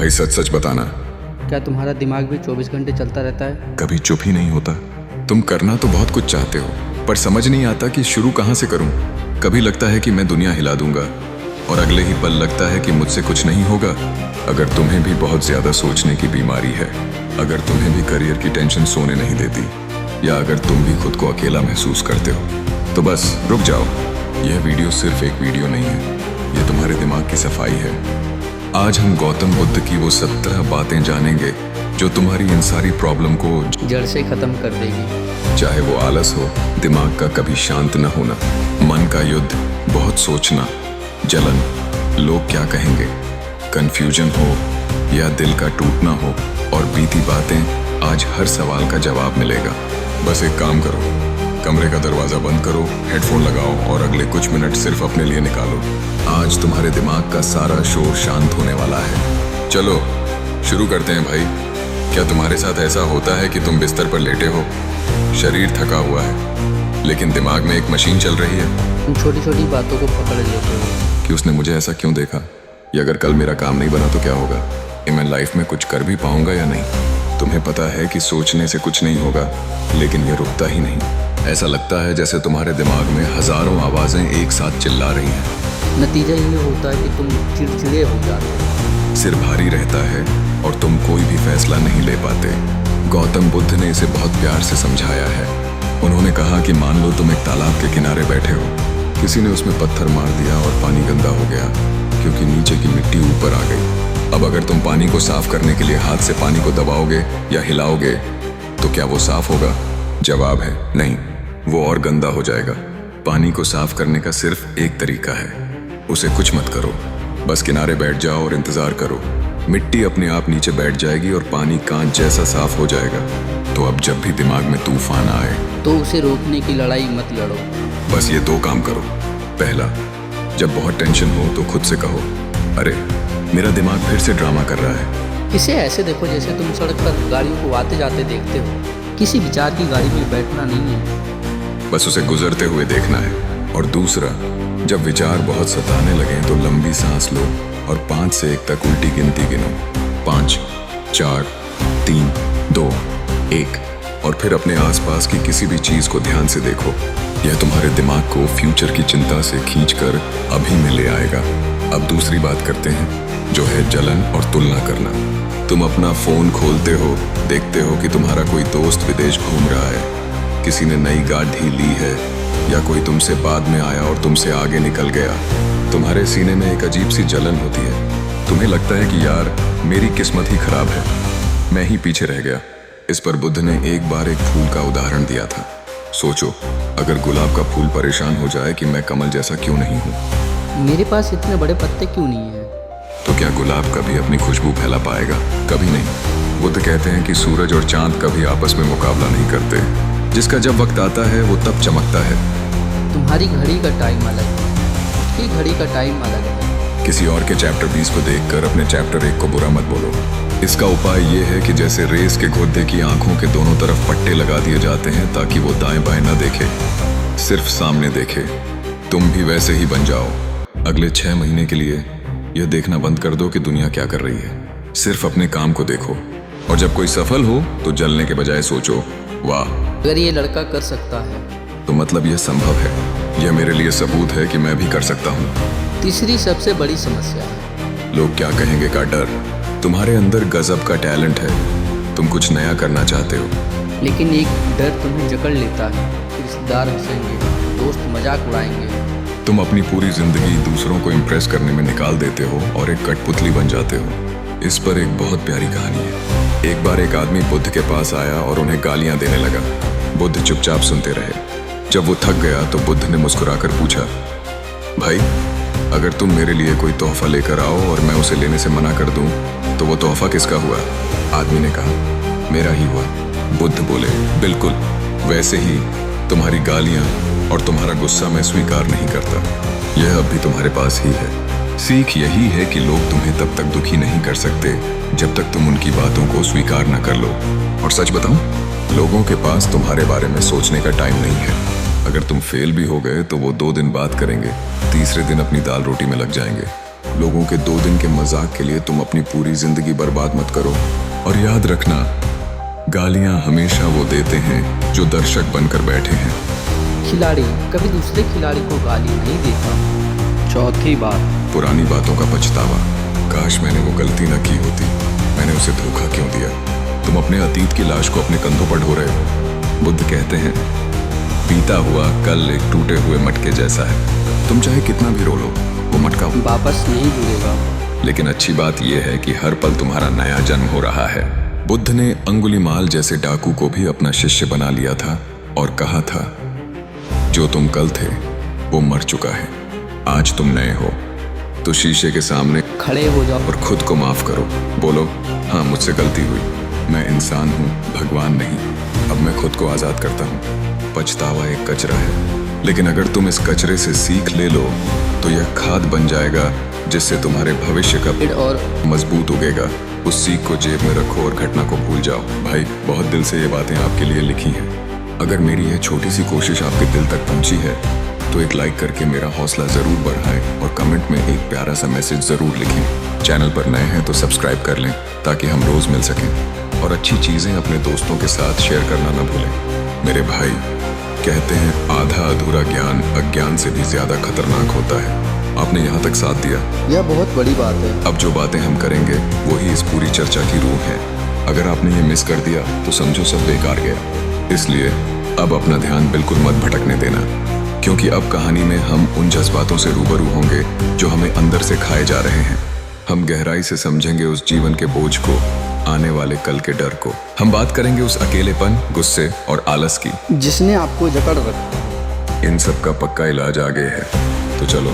भाई सच सच बताना, क्या तुम्हारा दिमाग भी 24 घंटे चलता रहता है? कभी चुप ही नहीं होता। तुम करना तो बहुत कुछ चाहते हो, पर समझ नहीं आता कि शुरू कहाँ से करूं। कभी लगता है कि मैं दुनिया हिला दूंगा, और अगले ही पल लगता है कि मुझसे कुछ नहीं होगा। अगर तुम्हें भी बहुत ज्यादा सोचने की बीमारी है, अगर तुम्हें भी करियर की टेंशन सोने नहीं देती, या अगर तुम भी खुद को अकेला महसूस करते हो, तो बस रुक जाओ। यह वीडियो सिर्फ एक वीडियो नहीं है, यह तुम्हारे दिमाग की सफाई है। आज हम गौतम बुद्ध की वो 17 बातें जानेंगे जो तुम्हारी इन सारी प्रॉब्लम को जड़ से खत्म कर देगी। चाहे वो आलस हो, दिमाग का कभी शांत न होना, मन का युद्ध, बहुत सोचना, जलन, लोग क्या कहेंगे, कंफ्यूजन हो या दिल का टूटना हो, और बीती बातें, आज हर सवाल का जवाब मिलेगा। बस एक काम करो, कमरे का दरवाजा बंद करो, हेडफोन लगाओ और अगले कुछ मिनट सिर्फ अपने लिए निकालो। आज तुम्हारे दिमाग का सारा शोर शांत होने वाला है। चलो शुरू करते हैं भाई। क्या तुम्हारे साथ ऐसा होता है कि तुम बिस्तर पर लेटे हो, शरीर थका हुआ है, लेकिन दिमाग में एक मशीन चल रही है? तुम छोटी छोटी बातों को पकड़ लेते हो कि उसने मुझे ऐसा क्यों देखा, या अगर कल मेरा काम नहीं बना तो क्या होगा, कि मैं लाइफ में कुछ कर भी पाऊंगा या नहीं। तुम्हें पता है कि सोचने से कुछ नहीं होगा, लेकिन ये रुकता ही नहीं। ऐसा लगता है जैसे तुम्हारे दिमाग में हजारों आवाजें एक साथ चिल्ला रही हैं। नतीजा ये होता है कि तुम चिड़चिड़े हो जाते हो, सिर भारी रहता है और तुम कोई भी फैसला नहीं ले पाते। गौतम बुद्ध ने इसे बहुत प्यार से समझाया है। उन्होंने कहा कि मान लो तुम एक तालाब के किनारे बैठे हो, किसी ने उसमें पत्थर मार दिया और पानी गंदा हो गया क्योंकि नीचे की मिट्टी ऊपर आ गई। अब अगर तुम पानी को साफ करने के लिए हाथ से पानी को दबाओगे या हिलाओगे तो क्या वो साफ होगा? जवाब है नहीं, वो और गंदा हो जाएगा। पानी को साफ करने का सिर्फ एक तरीका है, उसे कुछ मत करो, बस किनारे बैठ जाओ और इंतजार करो। मिट्टी अपने आप नीचे बैठ जाएगी और पानी कांच जैसा साफ हो जाएगा। तो अब जब भी दिमाग में तूफान आए तो उसे रोकने की लड़ाई मत लड़ो। बस ये 2 काम करो। पहला, जब बहुत टेंशन हो तो खुद से कहो, अरे मेरा दिमाग फिर से ड्रामा कर रहा है। इसे ऐसे देखो जैसे तुम सड़क पर गाड़ियों को आते जाते देखते हो, किसी विचार की गाड़ी में बैठना नहीं है, बस उसे गुजरते हुए देखना है। और दूसरा, जब विचार बहुत सताने लगे तो लंबी सांस लो और 5 से 1 तक उल्टी गिनती गिनो। 5, 4, 3, 2, 1, और फिर अपने आसपास की किसी भी चीज को ध्यान से देखो। यह तुम्हारे दिमाग को फ्यूचर की चिंता से खींचकर अभी में ले आएगा। अब दूसरी बात करते हैं, जो है जलन और तुलना करना। तुम अपना फोन खोलते हो, देखते हो कि तुम्हारा कोई दोस्त विदेश घूम रहा है, किसी ने नई गाड़ी ली है, या कोई तुमसे बाद में आया और तुमसे आगे निकल गया। तुम्हारे सीने में एक अजीब सी जलन होती है। तुम्हें लगता है कि यार मेरी किस्मत ही खराब है, मैं ही पीछे रह गया। इस पर बुद्ध ने एक बार एक फूल का उदाहरण दिया था। सोचो, अगर गुलाब का फूल परेशान हो जाए कि मैं कमल जैसा क्यों नहीं हूँ, मेरे पास इतने बड़े पत्ते क्यों नहीं है, तो क्या गुलाब कभी अपनी खुशबू फैला पाएगा? कभी नहीं। बुद्ध कहते हैं कि सूरज और चांद कभी आपस में मुकाबला नहीं करते, जिसका जब वक्त आता है वो तब चमकता है। तुम्हारी घड़ी का टाइम अलग है, उसकी घड़ी का टाइम अलग है। किसी और के चैप्टर 20 को देखकर अपने चैप्टर 1 को बुरा मत बोलो। इसका उपाय ये है कि जैसे रेस के घोड़े की आंखों के दोनों तरफ पट्टे लगा दिए जाते हैं ताकि वो दाएं बाएं न देखे, सिर्फ सामने देखे। तुम भी वैसे ही बन जाओ। अगले 6 महीने के लिए यह देखना बंद कर दो कि दुनिया क्या कर रही है, सिर्फ अपने काम को देखो। और जब कोई सफल हो तो जलने के बजाय सोचो, वाह अगर ये लड़का कर सकता है तो मतलब यह संभव है। यह मेरे लिए सबूत है कि मैं भी कर सकता हूँ। तीसरी सबसे बड़ी समस्या है लोग क्या कहेंगे का डर। तुम्हारे अंदर गजब का टैलेंट है, तुम कुछ नया करना चाहते हो, लेकिन एक डर तुम्हें जकड़ लेता है। रिश्तेदार हंसेंगे, दोस्त मजाक उड़ाएंगे। तुम अपनी पूरी जिंदगी दूसरों को इम्प्रेस करने में निकाल देते हो और एक कठपुतली बन जाते हो। इस पर एक बहुत प्यारी कहानी है। एक बार एक आदमी बुद्ध के पास आया और उन्हें गालियां देने लगा। बुद्ध चुपचाप सुनते रहे। जब वो थक गया तो बुद्ध ने मुस्कुराकर पूछा, भाई अगर तुम मेरे लिए कोई तोहफा लेकर आओ और मैं उसे लेने से मना कर दूं तो वो तोहफा किसका हुआ? आदमी ने कहा, मेरा ही हुआ। बुद्ध बोले, बिल्कुल वैसे ही तुम्हारी गालियां और तुम्हारा गुस्सा मैं स्वीकार नहीं करता। यह अब भी तुम्हारे पास ही है। सीख यही है कि लोग तुम्हें तब तक दुखी नहीं कर सकते जब तक तुम उनकी बातों को स्वीकार न कर लो। और सच बताऊं, लोगों के पास तुम्हारे बारे में सोचने का टाइम नहीं है। अगर तुम फेल भी हो गए तो वो 2 दिन बात करेंगे, तीसरे दिन अपनी दाल रोटी में लग जाएंगे। लोगों के 2 दिन के मजाक के लिए तुम अपनी पूरी जिंदगी बर्बाद मत करो। और याद रखना, गालियां हमेशा वो देते हैं जो दर्शक बनकर बैठे हैं। खिलाड़ी कभी दूसरे खिलाड़ी को गाली नहीं देता। चौथी बात, पुरानी बातों का पछतावा। काश मैंने वो गलती न की होती, मैंने उसे धोखा क्यों दिया। तुम अपने अतीत की लाश को अपने कंधों पर ढो रहे हो। बुद्ध कहते हैं, बीता हुआ कल एक टूटे हुए मटके जैसा है। तुम चाहे कितना भी रो लो, वो मटका वापस नहीं जुड़ेगा। लेकिन अच्छी बात यह है कि हर पल तुम्हारा नया जन्म हो रहा है। बुद्ध ने अंगुलीमाल जैसे डाकू को भी अपना शिष्य बना लिया था और कहा था, जो तुम कल थे वो मर चुका है, आज तुम नए हो। तो शीशे के सामने खड़े हो जाओ और खुद को माफ करो। बोलो, हाँ मुझसे गलती हुई, मैं इंसान हूँ, भगवान नहीं। अब मैं खुद को आजाद करता हूँ। पछतावा एक कचरा है, लेकिन अगर तुम इस कचरे से सीख ले लो तो यह खाद बन जाएगा जिससे तुम्हारे भविष्य का पेड़ और मजबूत उगेगा। उस सीख को जेब में रखो और घटना को भूल जाओ। भाई, बहुत दिल से ये बातें आपके लिए लिखी हैं। अगर मेरी यह छोटी सी कोशिश आपके दिल तक पहुंची है तो एक लाइक करके मेरा हौसला जरूर बढ़ाएं और कमेंट में एक प्यारा सा मैसेज जरूर लिखें। चैनल पर नए हैं तो सब्सक्राइब कर लें ताकि हम रोज मिल सकें। और अच्छी चीजें अपने दोस्तों के साथ शेयर करना न भूलें। मेरे भाई, कहते हैं आधा अधूरा ज्ञान अज्ञान से भी ज्यादा खतरनाक होता है। आपने यहाँ तक साथ दिया, यह बहुत बड़ी बात है। अब जो बातें हम करेंगे वही इस पूरी चर्चा की रूह है। अगर आपने ये मिस कर दिया तो समझो सब बेकार गया। इसलिए अब अपना ध्यान बिल्कुल मत भटकने देना, क्योंकि अब कहानी में हम उन जज्बातों से रूबरू होंगे जो हमें अंदर से खाए जा रहे हैं। हम गहराई से समझेंगे उस जीवन के बोझ को, आने वाले कल के डर को। हम बात करेंगे उस अकेलेपन, गुस्से और आलस की जिसने आपको जकड़ रखा। इन सब का पक्का इलाज आगे है। तो चलो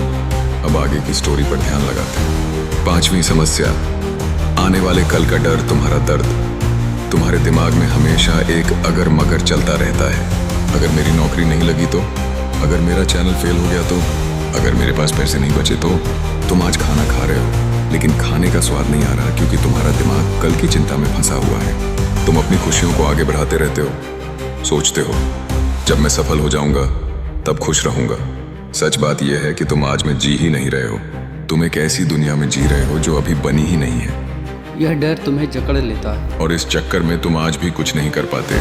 अब आगे की स्टोरी पर ध्यान लगाते हैं। 5वीं समस्या, आने वाले कल का डर, तुम्हारा दर्द। तुम्हारे दिमाग में हमेशा एक अगर मगर चलता रहता है। अगर मेरी नौकरी नहीं लगी तो, अगर मेरा चैनल फेल हो गया तो, अगर मेरे पास पैसे नहीं बचे तो। तुम आज खाना खा रहे हो लेकिन खाने का स्वाद नहीं आ रहा क्योंकि तुम्हारा दिमाग कल की चिंता में फंसा हुआ है। तुम अपनी खुशियों को आगे बढ़ाते रहते हो, सोचते हो जब मैं सफल हो जाऊंगा तब खुश रहूंगा। सच बात यह है कि तुम आज में जी ही नहीं रहे हो। तुम एक ऐसी दुनिया में जी रहे हो जो अभी बनी ही नहीं है। यह डर तुम्हें जकड़ लेता है और इस चक्कर में तुम आज भी कुछ नहीं कर पाते।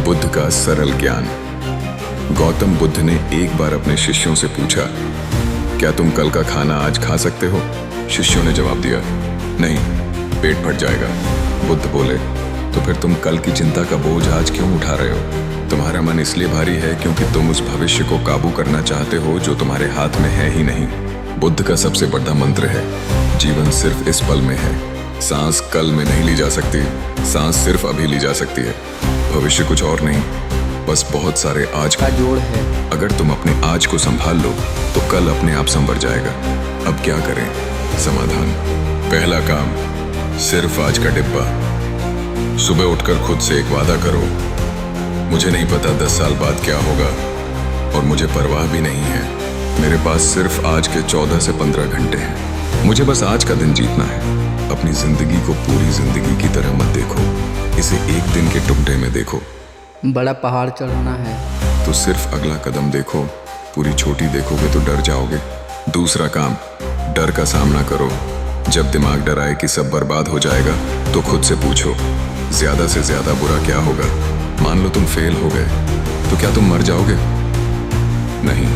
बुद्ध का सरल ज्ञान। गौतम बुद्ध ने एक बार अपने शिष्यों से पूछा, क्या तुम कल का खाना आज खा सकते हो? शिष्यों ने जवाब दिया, नहीं, पेट फट जाएगा। बुद्ध बोले, तो फिर तुम कल की चिंता का बोझ आज क्यों उठा रहे हो? तुम्हारा मन इसलिए भारी है क्योंकि तुम उस भविष्य को काबू करना चाहते हो जो तुम्हारे हाथ में है ही नहीं। बुद्ध का सबसे बड़ा मंत्र है, जीवन सिर्फ इस पल में है। सांस कल में नहीं ली जा सकती, सांस सिर्फ अभी ली जा सकती है। भविष्य कुछ और नहीं, बस बहुत सारे आज का जोड़ है। अगर तुम अपने आज को संभाल लो तो कल अपने आप संवर जाएगा। अब क्या करें? समाधान। पहला काम, सिर्फ आज का डिब्बा। सुबह उठकर खुद से एक वादा करो, मुझे नहीं पता 10 साल बाद क्या होगा और मुझे परवाह भी नहीं है। मेरे पास सिर्फ आज के 14 से 15 घंटे हैं। मुझे बस आज का दिन जीतना है। अपनी जिंदगी को पूरी जिंदगी की तरह मत देखो, इसे एक दिन के टुकड़े में देखो। बड़ा पहाड़ चढ़ना है तो सिर्फ अगला कदम देखो, पूरी छोटी देखोगे तो डर जाओगे। दूसरा काम, डर का सामना करो। जब दिमाग डराए कि सब बर्बाद हो जाएगा तो खुद से पूछो, ज्यादा से ज्यादा बुरा क्या होगा? मान लो तुम फेल हो गए तो क्या तुम मर जाओगे? नहीं,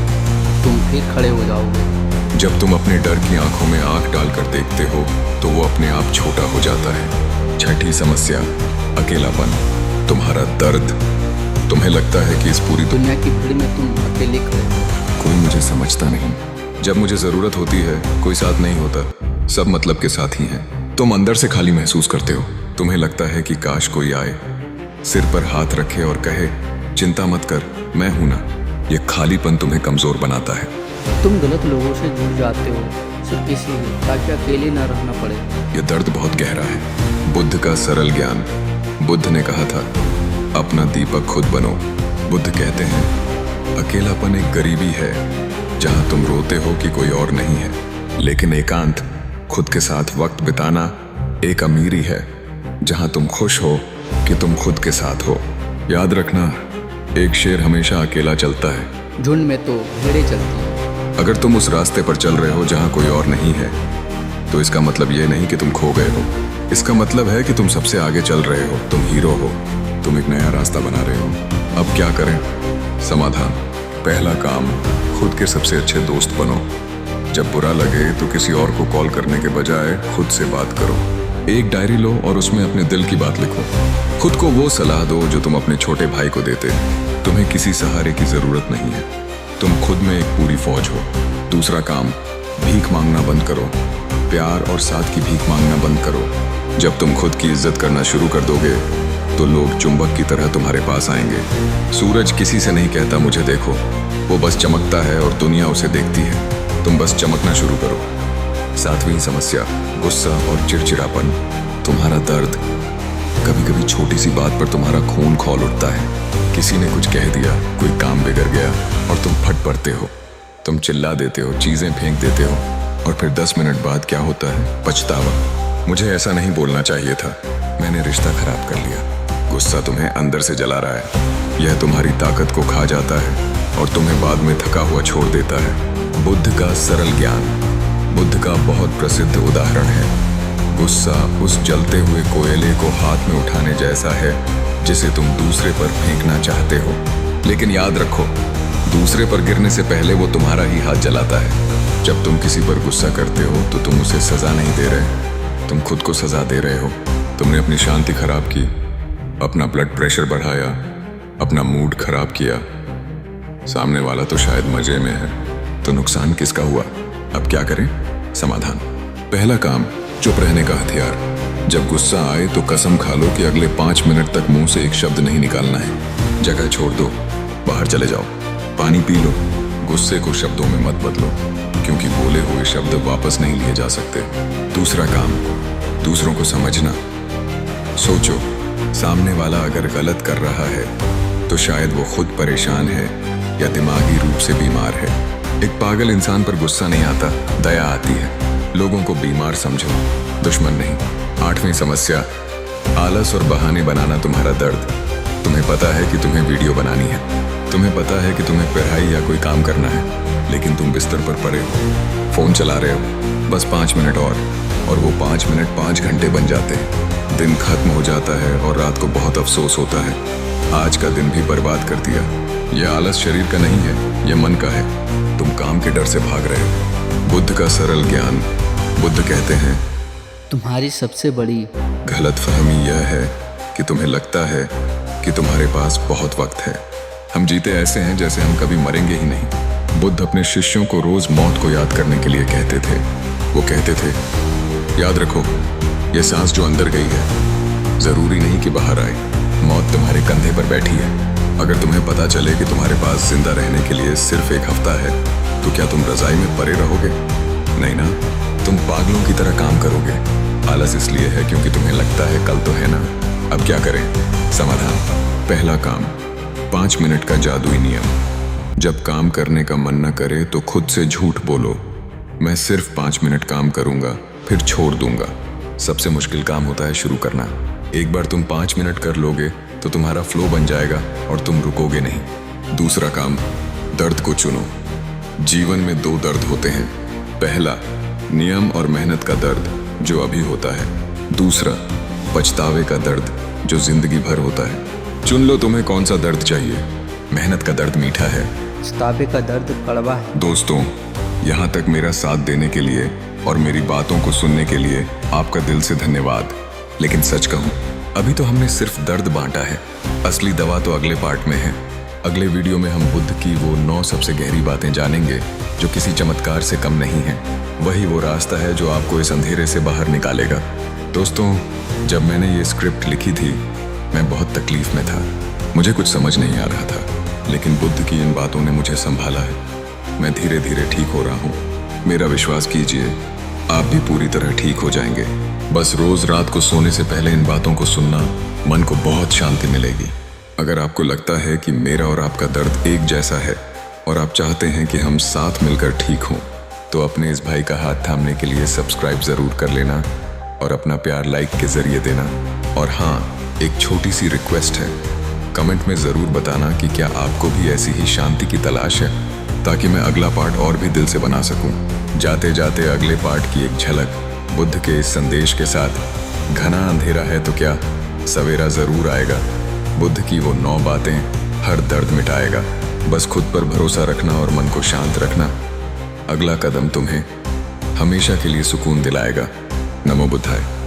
तुम फिर खड़े हो जाओगे। जब तुम अपने डर की आंखों में आंख डालकर देखते हो तो वो अपने आप छोटा हो जाता है। 6ठी समस्या, अकेलापन। तुम्हारा दर्द। तुम्हें लगता है कि इस पूरी दुनिया की भीड़ में तुम अकेले खड़े हो। कोई मुझे समझता नहीं। जब मुझे जरूरत होती है कोई साथ नहीं होता, सब मतलब के साथ ही हैं। तुम अंदर से खाली महसूस करते हो। तुम्हें लगता है कि काश कोई आए, सिर पर हाथ रखे और कहे, चिंता मत कर, मैं हूं ना। ये खालीपन तुम्हें कमजोर बनाता है। तुम गलत लोगों से जुड़ जाते हो सिर्फ इसीलिए ताकि अकेले न रहना पड़े। यह दर्द बहुत गहरा है। बुद्ध का सरल ज्ञान। बुद्ध ने कहा था, अपना दीपक खुद बनो। बुद्ध कहते हैं, अकेलापन एक गरीबी है जहां तुम रोते हो कि कोई और नहीं है, लेकिन एकांत, खुद के साथ वक्त बिताना एक अमीरी है जहां तुम खुश हो कि तुम खुद के साथ हो। याद रखना, एक शेर हमेशा अकेला चलता है, झुंड में तो भेड़ें चलती हैं। अगर तुम उस रास्ते पर चल रहे हो जहां कोई और नहीं है तो इसका मतलब ये नहीं कि तुम खो गए हो। इसका मतलब है कि तुम सबसे आगे चल रहे हो, तुम हीरो हो, तुम एक नया रास्ता बना रहे हो। अब क्या करें? समाधान। पहला काम, खुद के सबसे अच्छे दोस्त बनो। जब बुरा लगे तो किसी और को कॉल करने के बजाय खुद से बात करो। एक डायरी लो और उसमें अपने दिल की बात लिखो। खुद को वो सलाह दो जो तुम अपने छोटे भाई को देते। तुम्हें किसी सहारे की जरूरत नहीं है, तुम खुद में एक पूरी फौज हो। दूसरा काम, भीख मांगना बंद करो। प्यार और साथ की भीख मांगना बंद करो। जब तुम खुद की इज्जत करना शुरू कर दोगे तो लोग चुंबक की तरह तुम्हारे पास आएंगे। सूरज किसी से नहीं कहता मुझे देखो, वो बस चमकता है और दुनिया उसे देखती है। तुम बस चमकना शुरू करो। 7वीं समस्या, गुस्सा और चिड़चिड़ापन। तुम्हारा दर्द। कभी कभी छोटी सी बात पर तुम्हारा खून खौल उठता है। किसी ने कुछ कह दिया, कोई काम बिगड़ गया और तुम फट पड़ते हो। तुम चिल्ला देते हो, चीजें फेंक देते हो और फिर 10 मिनट बाद क्या होता है? पछतावा। मुझे ऐसा नहीं बोलना चाहिए था, मैंने रिश्ता खराब कर लिया। गुस्सा तुम्हें अंदर से जला रहा है। यह तुम्हारी ताकत को खा जाता है और तुम्हें बाद में थका हुआ छोड़ देता है। बुद्ध का सरल ज्ञान। बुद्ध का बहुत प्रसिद्ध उदाहरण है। गुस्सा उस जलते हुए कोयले को हाथ में उठाने जैसा है जिसे तुम दूसरे पर फेंकना चाहते हो, लेकिन याद रखो, दूसरे पर गिरने से पहले वो तुम्हारा ही हाथ जलाता है। जब तुम किसी पर गुस्सा करते हो तो तुम उसे सजा नहीं दे रहे, तुम खुद को सजा दे रहे हो। तुमने अपनी शांति खराब की, अपना ब्लड प्रेशर बढ़ाया, अपना मूड खराब किया। सामने वाला तो शायद मजे में है, तो नुकसान किसका हुआ? अब क्या करें? समाधान। पहला काम, चुप रहने का हथियार। जब गुस्सा आए तो कसम खा लो कि अगले 5 मिनट तक मुंह से एक शब्द नहीं निकालना है। जगह छोड़ दो, बाहर चले जाओ, पानी पी लो। गुस्से को शब्दों में मत बदलो, क्योंकि बोले हुए शब्द वापस नहीं लिए जा सकते। दूसरा काम, दूसरों को समझना। सोचो, सामने वाला अगर गलत कर रहा है तो शायद वो खुद परेशान है या दिमागी रूप से बीमार है। एक पागल इंसान पर गुस्सा नहीं आता, दया आती है। लोगों को बीमार समझो, दुश्मन नहीं। 8वीं समस्या, आलस और बहाने बनाना तुम्हारा दर्द। तुम्हें पता है कि तुम्हें वीडियो बनानी है, तुम्हें पता है कि तुम्हें पढ़ाई या कोई काम करना है, लेकिन तुम बिस्तर पर पड़े हो, फोन चला रहे हो। बस 5 मिनट और वो 5 मिनट 5 घंटे बन जाते हैं। दिन खत्म हो जाता है और रात को बहुत अफसोस होता है, आज का दिन भी बर्बाद कर दिया। यह आलस शरीर का नहीं है, यह मन का है। तुम काम के डर से भाग रहे हो। बुद्ध का सरल ज्ञान। बुद्ध कहते हैं, तुम्हारी सबसे बड़ी गलतफहमी यह है कि तुम्हें लगता है कि तुम्हारे पास बहुत वक्त है। हम जीते ऐसे हैं जैसे हम कभी मरेंगे ही नहीं। बुद्ध अपने शिष्यों को रोज मौत को याद करने के लिए कहते थे। वो कहते थे, याद रखो, ये सांस जो अंदर गई है जरूरी नहीं कि बाहर आए। मौत तुम्हारे कंधे पर बैठी है। अगर तुम्हें पता चले कि तुम्हारे पास जिंदा रहने के लिए सिर्फ 1 हफ्ता है तो क्या तुम रजाई में पड़े रहोगे? नहीं ना, तुम पागलों की तरह काम करोगे। आलस इसलिए है क्योंकि तुम्हें लगता है कल तो है ना। अब क्या करें? समाधान। पहला काम, 5 मिनट का जादुई नियम। जब काम करने का मन न करे तो खुद से झूठ बोलो, मैं सिर्फ 5 मिनट काम करूंगा फिर छोड़ दूंगा। सबसे मुश्किल काम होता है शुरू करना। एक बार तुम 5 मिनट कर लोगे तो तुम्हारा फ्लो बन जाएगा और तुम रुकोगे नहीं। दूसरा काम, दर्द को चुनो। जीवन में 2 दर्द होते हैं। पहला, नियम और मेहनत का दर्द जो अभी होता है। दूसरा, पछतावे का दर्द जो जिंदगी भर होता है। चुन लो तुम्हें कौन सा दर्द चाहिए। मेहनत का दर्द मीठा है, पछतावे का दर्द कड़वा है। दोस्तों, यहाँ तक मेरा साथ देने के लिए और मेरी बातों को सुनने के लिए आपका दिल से धन्यवाद। लेकिन सच कहूँ, अभी तो हमने सिर्फ दर्द बांटा है, असली दवा तो अगले पार्ट में है। अगले वीडियो में हम बुद्ध की वो 9 सबसे गहरी बातें जानेंगे जो किसी चमत्कार से कम नहीं है। वही वो रास्ता है जो आपको इस अंधेरे से बाहर निकालेगा। दोस्तों, जब मैंने ये स्क्रिप्ट लिखी थी मैं बहुत तकलीफ में था। मुझे कुछ समझ नहीं आ रहा था, लेकिन बुद्ध की इन बातों ने मुझे संभाला है। मैं धीरे धीरे ठीक हो रहा हूँ। मेरा विश्वास कीजिए, आप भी पूरी तरह ठीक हो जाएंगे। बस रोज रात को सोने से पहले इन बातों को सुनना, मन को बहुत शांति मिलेगी। अगर आपको लगता है कि मेरा और आपका दर्द एक जैसा है और आप चाहते हैं कि हम साथ मिलकर ठीक हों, तो अपने इस भाई का हाथ थामने के लिए सब्सक्राइब जरूर कर लेना और अपना प्यार लाइक के जरिए देना। और हाँ, एक छोटी सी रिक्वेस्ट है, कमेंट में जरूर बताना कि क्या आपको भी ऐसी ही शांति की तलाश है, ताकि मैं अगला पार्ट और भी दिल से बना सकूं। जाते जाते अगले पार्ट की एक झलक बुद्ध के इस संदेश के साथ घना अंधेरा है तो क्या, सवेरा जरूर आएगा। बुद्ध की वो 9 बातें हर दर्द मिटाएगा। बस खुद पर भरोसा रखना और मन को शांत रखना। अगला कदम तुम्हें हमेशा के लिए सुकून दिलाएगा। नमो बुद्धाय।